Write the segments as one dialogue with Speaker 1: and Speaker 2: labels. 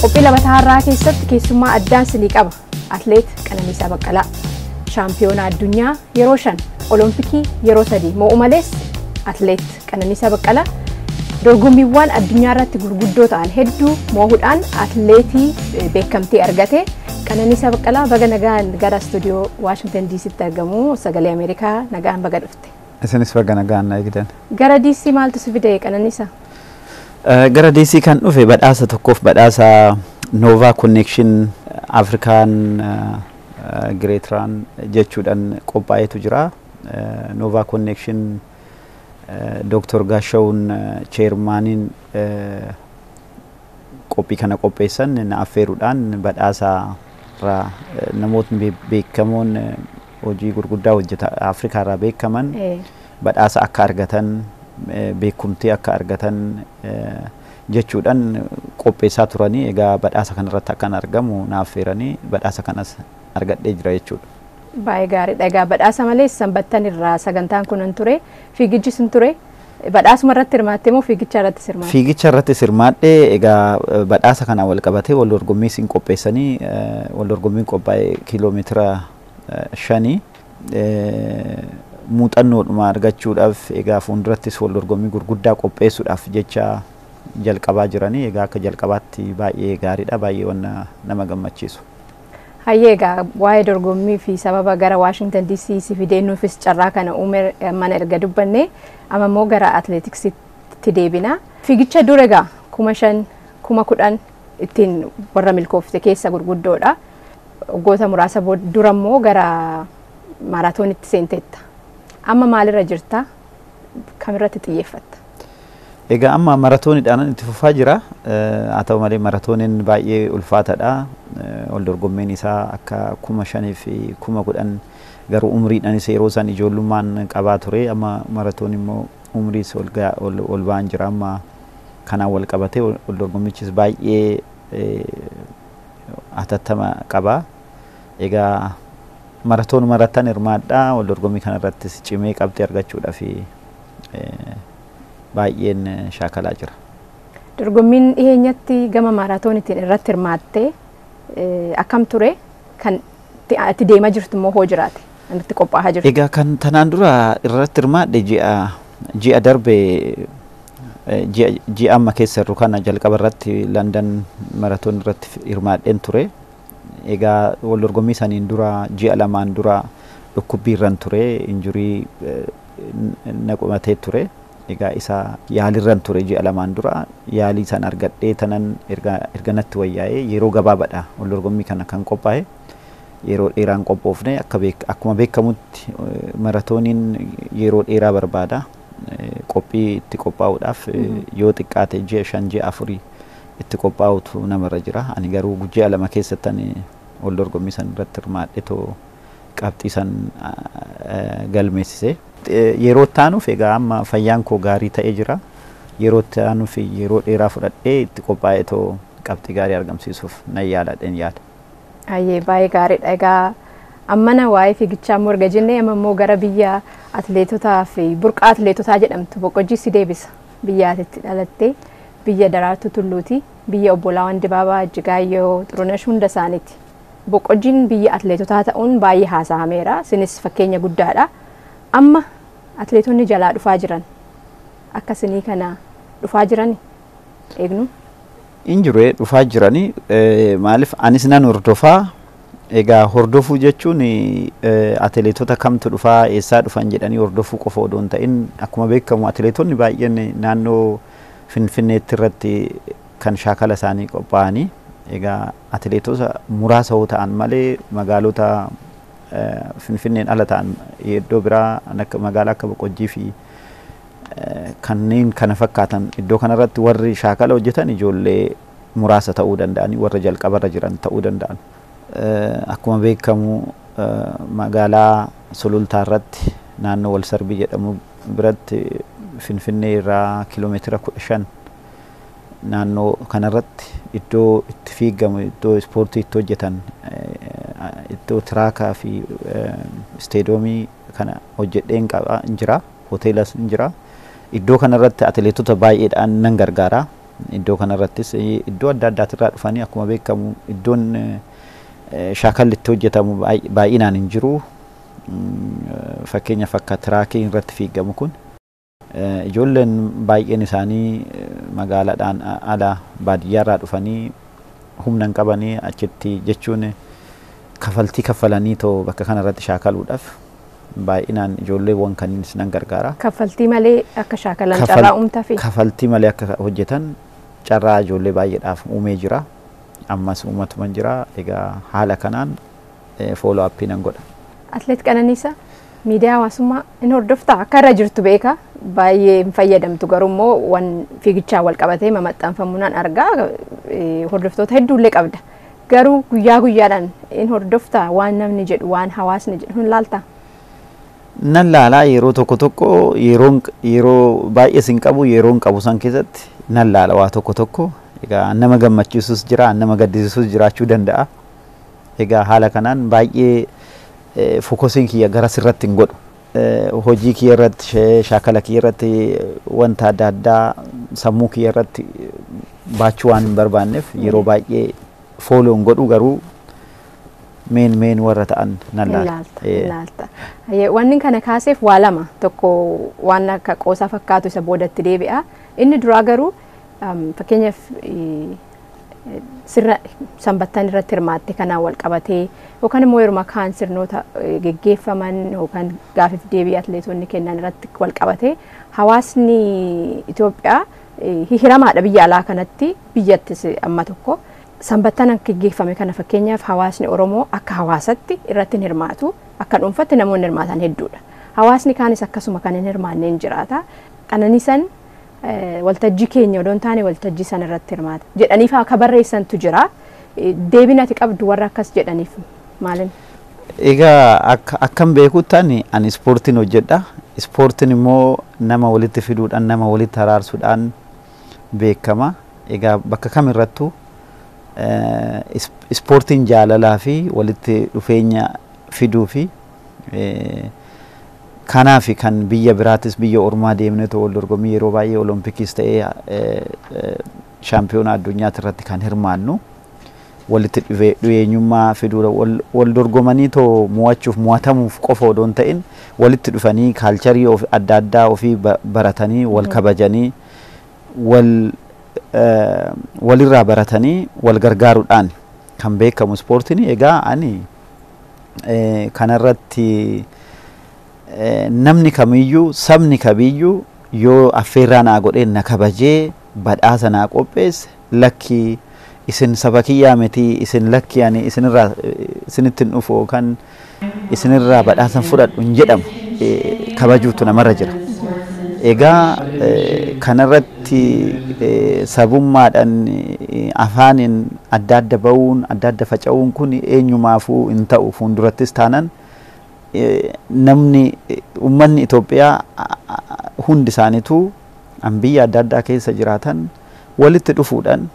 Speaker 1: Qophii labataa har'aa keessatti keessummaa addaan silii qaba. Atleet Qananiisaa Baqqalaa shaampiyoonaa addunyaa yeroo 5 olompikii yeroo 3 mo'u malees atleet Qananiisaa Baqqalaa dorgommiiwwan addunyaa irratti gurguddoo ta'an hedduu mo'uudhaan atleetii beekamtii argate. Qananiisaa Baqqalaa baga nagaan gara stuudiyoo Washington DC'tti argamu sagalee Ameerikaa nagaan baga dhufte.
Speaker 2: Isinis baga nagaan na eegdan.
Speaker 1: Gara DC maaltu si fide Qananiisaa?
Speaker 2: Gara DC kan dhufe badhaasa tokkoof badhaasa Nova Connection African Great Run jechuudhaan qophaa'etu jira. Nova Connection Dr. Gaashawun chairmanin qophii kana qopheessan na affeeruudhaan badhaasa namootni beekamoon hojii gurguddaa hojjeta Afrikaa irraa beekaman badhaasa akka argatan beekumtii akka argatan jechuudhaan qopheessaa turanii egaa badhaasa kanarratti akkan argamu na affeeranii badhaasa kanas argadhee jira jechuudha.
Speaker 1: Baay'ee gaariidha. Egaa badhaasa malees sanbattan irraa sagantaan kun ture fiigichi sun ture badhaasuma irratti hirmaatte moo fiigicha irratti hirmaatte?
Speaker 2: Fiigicha irratti hirmaadhe egaa badhaasa kana wal qabatee wal dorgommii sin qopheessanii wal dorgommiin qophaa'e kiiloomeetira 5 muuxannoodhuma argachuudhaaf egaa fuuldurattis wal dorgommii gurguddaa qopheessuudhaaf jecha jalqabaa jiranii egaa akka jalqabaatti baay'ee gaariidha baay'ee wanna nama gammachiisu.
Speaker 1: Hayyee egaa waa'ee dorgommii fi sababa gara Washington DC si fideenuufis carraa kana uume mana erga dubbanne amma immoo gara atleetiksitti deebina. Fiigicha dura egaa 5,000 10,000 ittiin warra milkoofte keessa gurguddoodha. Waggoota muraasa dura immoo gara maaraatoonitti seenteetta. Amma maalirra jirta? Kamirratti xiyyeeffatta?
Speaker 2: Egaa amma maaraatooniidhaan itti fufaa jira. Haa ta'u malee maaraatooniin baay'ee ulfaataadha. Wal dorgommiin isaa akka 5,000 fi 10,000 garuu umriidhaanis yeroo isaan ijoollummaan qabaa ture. Amma maaraatooniin immoo umriis ol ba'an jira. Amma kanaan wal qabatee wal dorgommichis baay'ee hatattama qaba. Egaa maaraatoon maraatan hirmaadhaa wal dorgommii kanarrattis cimee qabxii argachuudhaaf baay'een shaakalaa jira.
Speaker 1: Dorgommiin dhiyeenyatti gama maaraatooniitiin irratti hirmaatte akkam ture? Kan itti deemaa jirtu immoo hoo jiraate? Itti qophaa'aa jirtu?
Speaker 2: Egaa kan tanaan dura irratti hirmaadhe ji'a darbe ji'a amma keessa jiru kana jalqaba irratti London maaraatoon irratti hirmaadheen ture. Egaa wal dorgommii saniin dura ji'a lamaan dura dhukkubbii irran ture injurii na qubatee ture. Egaa isa yaalirran ture ji'a lamaan dura yaalii san argadhee tanan erganatti wayyaa'ee yeroo gabaabaadha wal dorgommii kana kan qophaa'e yeroo dheeraan qophoofne akkuma beekamutti maaraatooniin yeroo dheeraa barbaada qophii itti qophaa'uudhaaf yoo xiqqaate ji'a 5 ji'a 4 itti qophaa'utu namarra jira. Ani garuu ji'a 2 keessatti wal dorgommii san irratti hirmaadhetoo qabxii san galmeessise. Yeroo taanuuf egaa amma fayyaan koo gaarii ta'ee jira. Yeroo taanuuf yeroo dheeraa fudhadhee itti qophaa'etoo qabxii gaarii argamsiisuuf nan yaaladheen yaada.
Speaker 1: Hayyee baay'ee gaariidha. Egaa ammana waa'ee fiigichaa immoo erga jennee amma immoo gara biyya atleetotaa fi burqaa atleetotaa jedhamtu Boqojjii si deebisa. Biyya ati dhalattee biyya Daraartuu Tulluuti. Biyya Obbo Laawwan Dibaabaa Ijjigaayyoo Xurunesh hunda isaaniiti. Boqojjiin biyya atleetotaa ta'uun baay'ee haasa'ameera. Isinis fakkeenya guddaadha. Amma atleetonni jalaa dhufaa jiran akkasinii kana dhufaa jirani eegnu?
Speaker 2: Injiree dhufaa jirani maaliif anis nan hordofaa. Egaa hordofuu jechuun atleetota kamtu dhufaa eessaa dhufan jedhanii hordofuu qofa odoo hin ta'in akkuma beekamu atleetonni baay'een naannoo Finfinneetti irratti kan shaakala isaanii qophaa'anii egaa atleetota muraasa yoo ta'an malee magaalota Finfinneen ala ta'an iddoo biraa magaalaa akka Boqojjii fi kanneen kana fakkaatan iddoo kanarratti warri shaakala hojjetan ijoollee muraasa ta'uu danda'anii warra jalqabarra jiran ta'uu danda'an. Akkuma beekamu magaalaa Sulultaa irratti naannoo Walsarbii jedhamu biratti Finfinnee irraa kiiloomeetira 15 naannoo kanarratti iddoo itti fiigamu iddoo ispoortii itti hojjetan iddoo tiraakaa fi isteedoomii kana hojjedheen qaba jira hoteelas jira iddoo kanarratti atleetota baay'eedhaan nan gargaara Iddoo kanarrattis iddoo adda addaatirraa dhufanii akkuma beekamu iddoon shaakalli itti hojjetamu baay'inaan hin jiru. Fakkeenyaaf akka tiraakii irratti fiigamu kun ijoolleen baay'een isaanii magaalaadhaan ala baadiyyaarraa dhufanii humna hin qabanii achitti jechuun kafaltii kaffalanii too bakka kanarratti shaakaluudhaaf baay'inaan ijoolleewwan kanneenis nan gargaara.
Speaker 1: Kaffaltii malee akka shaakalan carraa uumtaa fi
Speaker 2: kaffaltii malee akka hojjetan carraa ijoollee baay'eedhaaf uumee jira. Ammas uumatuman jira. Egaa haala kanaan follow up nan godha.
Speaker 1: Atleet Qananiisaa miidiyaa hawaasummaa in hordoftaa akka irra jirtu beeka baay'ee hin fayyadamtu garuu immoo waan fiigichaa wal qabatee maxxanfamuunaan argaa hordoftoota hedduullee qabda. Garuu guyyaa guyyaadhaan in hordoftaa waan namni jedhu waan hawaasni jedhu hin laaltaa?
Speaker 2: Nan laalaa yeroo tokko yeroo baay'ee sin qabu yeroon qabu san keessatti nan laala waa tokko egaa nama gammachiisus jira nama gaddisiisus jiraachuu danda'a. Egaa haala kanaan baay'ee fokusiin kiyya gara sirratti hin godhu. Hojii kiyya irratti shaakala kiyya irratti wanta adda addaa sammuu kiyya irratti baachuu waan hin barbaanneef yeroo baay'ee follow hin godhu garuu meen warra ta'an nan laalta.
Speaker 1: Wanni kana kaaseef waa lama tokko waan akka qoosaa fakkaatu isa boodatti deebi'a. Inni duraa garuu fakkeenyaaf sirna sanbattan irratti hirmaatte kanaan wal qabatee yookaan immoo yeroo kaan sirnoota geggeeffaman yookaan gaafiif deebii atleetonni kennan irratti wal qabatee hawaasni Itoophiyaa hihiramaadha biyya alaa kanatti biyyattis amma tokko sanbattan akka geggeeffame kana fakkeenyaaf hawaasni Oromoo akka hawaasatti irratti hirmaatu akka dhuunfatti namoonni hirmaatan hedduudha. Hawaasni kaanis akkasuma kan hin hirmaanne hin jiraata. Qananiisaan waltajjii keenya odoon taane waltajjii san irratti hirmaata jedhaniif akka barreessantu jira. Deebiin ati qabdu warra akkas jedhaniif maalin?
Speaker 2: Egaa akkam beekuuttaan ani ispoortiin hojjedha. Ispoortiin immoo nama walitti fiduudhaan nama walitti araarsuudhaan beekama. Egaa bakka kamirrattuu ispoortiin jaalalaa fi walitti dhufeenya fiduu fi kanaaf kan biyya biraatis biyya ormaa deemnee wal dorgommii yeroo baay'ee olompikis ta'ee shaampiyoona addunyaati irratti kan hirmaannu walitti dhufeenyummaa fiduudha wal dorgomanii too mo'achuuf mo'atamuuf qofa odoon ta'in walitti dhufanii kaalcharii adda addaa ofii baratanii wal kabajanii walirraa baratanii wal gargaaruudhaan kan beekamu ispoortiin. Egaa ani kanarratti namni kamiyyuu sabni kamiyyuu yoo affeerraa naa godhee na kabajee badhaasa naa qopheesse lakki isin saba kiyyaa miti isin lakki ani isinittiin dhufu yookaan isinirraa badhaasan fudhadhu hin jedhamu kabajuutu namarra jira. Egaa kanarratti sabummaadhaan afaaniin adda adda ba'uun adda adda faca'uun kun eenyumaafuu hin ta'u fuuldurattis taanan namni uummanni Itoophiyaa hundi isaaniitu biyya adda addaa keessa jiraatan walitti dhufuudhaan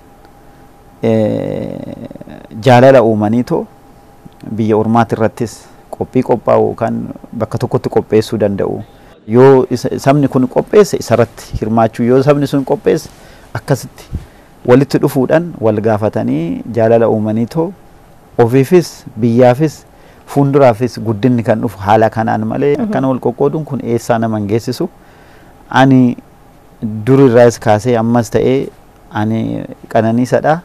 Speaker 2: jaalala uumaniitoo biyya ormaati irrattis qophii qophaa'u kan bakka tokkotti qopheessuu danda'u. Yoo sabni kun qopheesse isarratti hirmaachuu yoo sabni sun qopheesse akkasitti walitti dhufuudhaan wal gaafatanii jaalala uumaniitoo ofiifis biyyaafis fuulduraafis guddinni kan dhufu haala kanaan malee akkana wal qoqqooduun kun eessaa nama hin geessisu. Ani durirraas kaasee ammas ta'ee ani Qananiisaadha.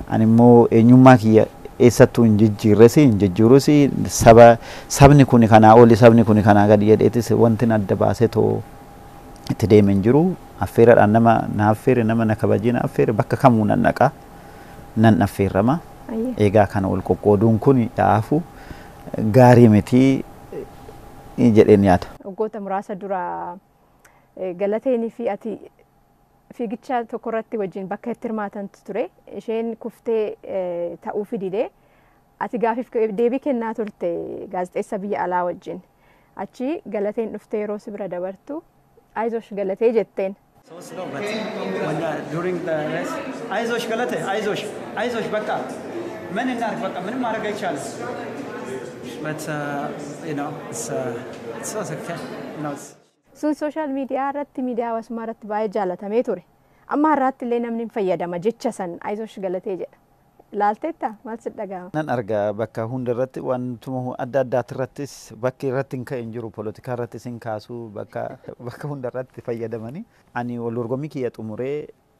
Speaker 2: Ani immoo eenyummaa kiyya eessattuu hin jijjiirus sabni kun kanaa oli sabni kun kanaa gadi jedheetis wanti adda baasee too itti deeme hin jiru. Affeeraadhaan nama na affeere nama na kabajee na affeere bakka kamuu nan dhaqa nan affeerama. Egaa kana wal qoqqooduun kun dhaafu gaarii miti jedheen yaada.
Speaker 1: Waggoota muraasa dura Galateenii fi ati fiigicha tokko irratti wajjin bakka itti hirmaatantu ture. Isheen kuftee ta'uu fidide ati gaafiif deebii kennaa turte gaazexeessa biyya alaa wajjin. Achi Galateen dhuftee yeroo si bira dabartu Aizosh Galatee jetteen.
Speaker 3: So slow, but when during the race, Aizosh Galate, Aizosh baka, many not baka, many maraga challenge. But you know, it's okay. No,
Speaker 1: Sun social media irratti miidiyaa hawaasummaa irratti baay'ee jaalatamee ture. Amma har'aatti illee namni hin fayyadama jecha san Ayizosh galatee jedha. Laalteetta maal si dhaga'ama?
Speaker 2: Nan argaa bakka hundarratti wantuma adda addaati irrattis bakki irratti hin ka'e hin jiru poolitikaa irrattis hin kaasu bakka hundarratti fayyadamanii ani wal dorgommii kiyya xumuree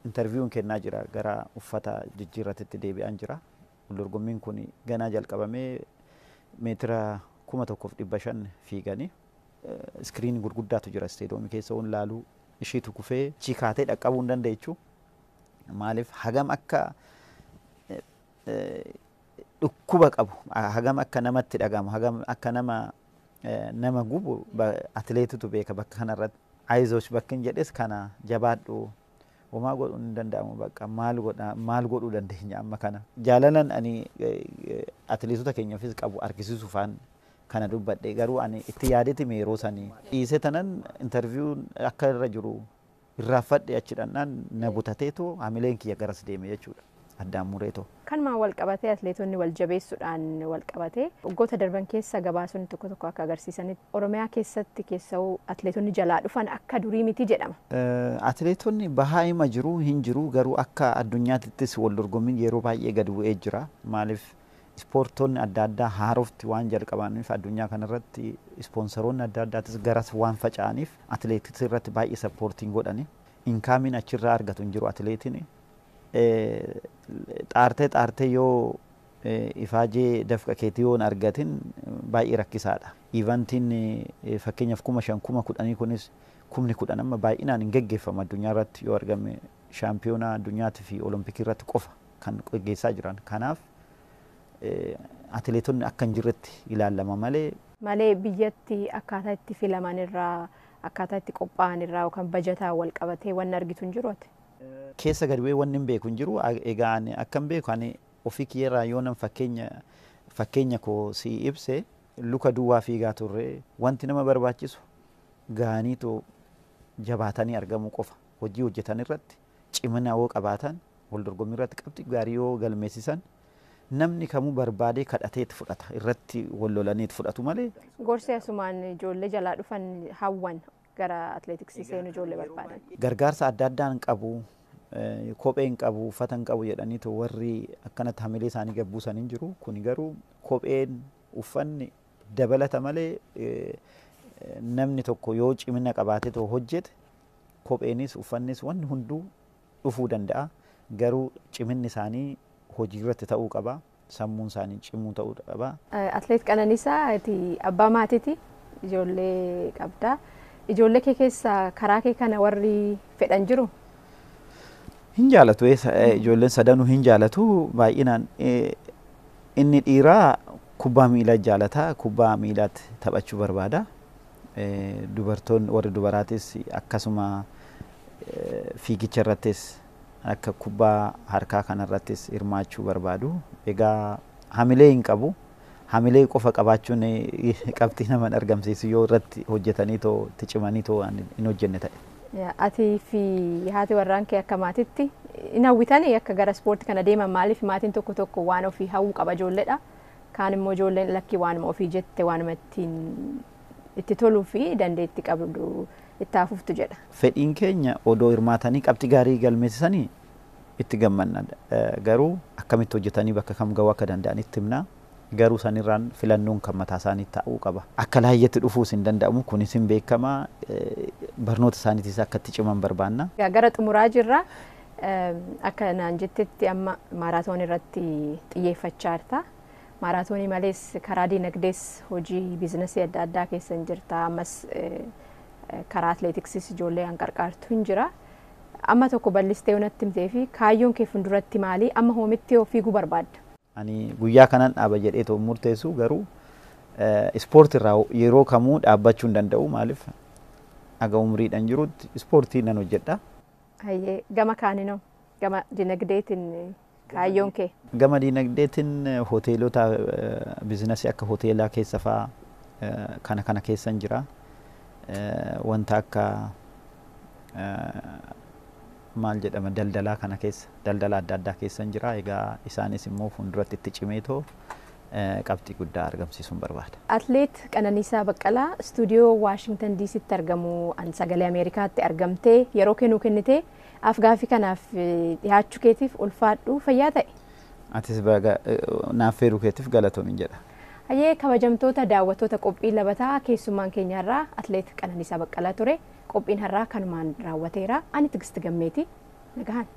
Speaker 2: interviiyuun kennaa jira gara uffata jijjiirratitti deebi'aan jira. Wal dorgommiin kun ganaa jalqabamee meetira 1,500 fiiganii iskiriinii gurguddaatu jira isteedoomii keessa waan laaluu ishiitu kufee chikaatee dhaqqabuu hin dandeechu. Maaliif hagam akka dhukkuba qabu hagam akka namatti dhagamu hagam akka nama gubu atileetitu beeka bakka kanarratti Ayizosh bakka hin jedhes kana jabaadhu homaa godhuu hin danda'amu bakka maal godhuu dandeenya amma kana jaalalan ani atileetota keenyaafis qabu argisiisuufaan kana dubbadhe garuu ani itti yaadeti meeroo sanii dhiisee tanan interviiyuun akka irra jiru irraafadhe achidhaan na butateetu hamileen kiyya garas deeme jechuudha. Addaan mureetoo.
Speaker 1: Kan maa wal qabatee atileetonni wal jabeessuudhaan wal qabatee waggoota darban keessa gabaasonni tokko akka agarsiisanitti Oromiyaa keessatti keessa'uu atileetonni jalaa dhufan akka durii miti jedhama.
Speaker 2: Atileetonni bahaa hima jiru hin jiru garuu akka addunyaattis wal dorgommiin yeroo baay'ee gad bu'ee jira. Maaliif ispoortonni adda addaa haarofti waan jalqabaniif addunyaa kanarratti ispoonsaroonni adda addaatis garas waan faca'aniif atileetiks irratti baay'ee sappoortiin godhani. Inkaamiin achirraa argatu hin jiru atileetiin. Xaartee yoo ifaajee dafqa keetii yoo hin argatin baay'ee rakkisaadha. Ivantiin fakkeenyaaf 5,000 10,000 kunis 10,000 amma baay'inaan hin geggeeffamu addunyaa irratti yoo argame shaampiyoonaa addunyaatii fi olompikii irratti qofa kan geggeessaa jiran. Kanaaf atileetonni akka hin jirretti ilaalama
Speaker 1: malee biyyatti akkaataa itti filaman irraa akkaataa itti qophaa'an irraa yookaan bajataa wal qabatee waan argitu hin jiru ati.
Speaker 2: Keessa gad bu'ee waan hin beeku hin jiru egaa ani akka hin beeku ani ofii kiyyarraa yoo nan fakkeenya koo si ibse luka duwwaa fiigaa turre wanti nama barbaachisu gaaniitoo jabaatanii argamuu qofa hojii hojjetan irratti cimina yoo qabaatan wal dorgommii irratti qabxii gaarii yoo galmeessisan namni kamuu barbaadee kadhateet fudhata irratti wal lolaniit fudhatu malee.
Speaker 1: Gorsi asumaan ijoollee jalaa dhufan hawwan gara atileetiksii seenuu ijoollee barbaadan.
Speaker 2: Gargaarsa adda addaan qabu kopheen qabu uffatan qabu jedhaniitu warri akkanatti hamilee isaanii gabbuusan hin jiru. Kun garuu kopheen uffanni dabalata malee namni tokko yoo cimina qabaatee too hojjete kopheenis uffannis wanni hunduu dhufuu danda'a. Garuu ciminni isaanii hojii irratti ta'uu qaba. Sammuun isaanii cimuu ta'uu qaba.
Speaker 1: Atileet Qananiisaa abbaa maatiiti ijoollee qabda. Ijoollee kee keessaa karaa kee kana warri fedhan jiru?
Speaker 2: Hin jaalatu ijoolleen sadanuu hin jaalatu baay'inaan inni dhiiraa kubbaa miilaa jaalataa kubbaa miilaatti taphachuu barbaada. Dubartoonni warri dubaraatis akkasuma fiigicha irrattis akka kubbaa harkaa kanarrattis hirmaachuu barbaadu. Egaa hamilee hin qabu. Hamilee qofa qabaachuun qabxii nama argamsiisu yoo irratti hojjetanii too cimanii too hin hojjenne ta'e.
Speaker 1: Atii fi haati warraan kee akka maatiitti hin hawwitanii akka gara ispoortii kana deeman maaliif maatiin tokko waan ofii hawwu qaba ijoolleedha. Kaan immoo ijoolleen lakkii waanuma ofii jette waanuma itti toluu fi dandeetti qabdu itti hafuuftu jedha.
Speaker 2: Fedhiin keenya odoo hirmaatanii qabxii gaarii galmeessisanii itti gammanna. Garuu akkamitti hojjetanii bakka kam ga'uu akka danda'anitti himna. Garuu sanirraan filannoon kan mataa isaanii ta'uu qaba. Akka laayyetti dhufuus hin danda'amu kunis hin beekama. Barnoota isaaniitis akka itti ciman barbaanna.
Speaker 1: Gara xumuraa jirra. Akka naan jettetti amma maaraatoon irratti xiyyeeffachaa jirta. Maaraatoonii malees karaa diinagdees hojii biizinasii adda addaa keessa hin jirta. Ammas karaa atileetiksiis ijoollee hanqarqaartu hin jira. Amma tokko bal'istee natti himtee fi kaayyoon kee fuulduratti maali? Amma hoomitti yoo fiiguu barbaadda?
Speaker 2: Ani guyyaa kanan dhaaba jedhee too murteessu garuu ispoortii irraa yeroo kamuu dhaabbachuu hin danda'u. Maaliif aga umriidhaan jirutti ispoortii nan hojjedha.
Speaker 1: Gama kaaninoo gama dinagdeetiin kaayyoon kee?
Speaker 2: Gama dinagdeetiin hoteelota biizinasii akka hoteelaa keessa fa'aa kana keessa hin jira. Wanta akka maal jedhama daldalaa kana keessa daldala adda addaa keessa hin jira. Egaa isaanis immoo fuulduratti itti cimeetoo qabxii guddaa argamsiisuun barbaada.
Speaker 1: Atleet Qananiisaa Baqqalaa istuudiyoo Waashingtan DC'tti argamu an sagalee Ameerikaatti argamtee yeroo kennuu kennitee afgaaffii kanaaf dhiyaachuu keetiif ulfaadhu fayyaa ta'e.
Speaker 2: Atis naaf feeruu keetiif galatoomi jedha.
Speaker 1: Hayyee kabajamtoota daawwattoota qophii labataa keessummaan keenyarraa Atleet Qananiisaa Baqqalaa ture. Qophiin har'aa kanumaan raawwateera. Ani Tigisti Gammeeti. Nagahan.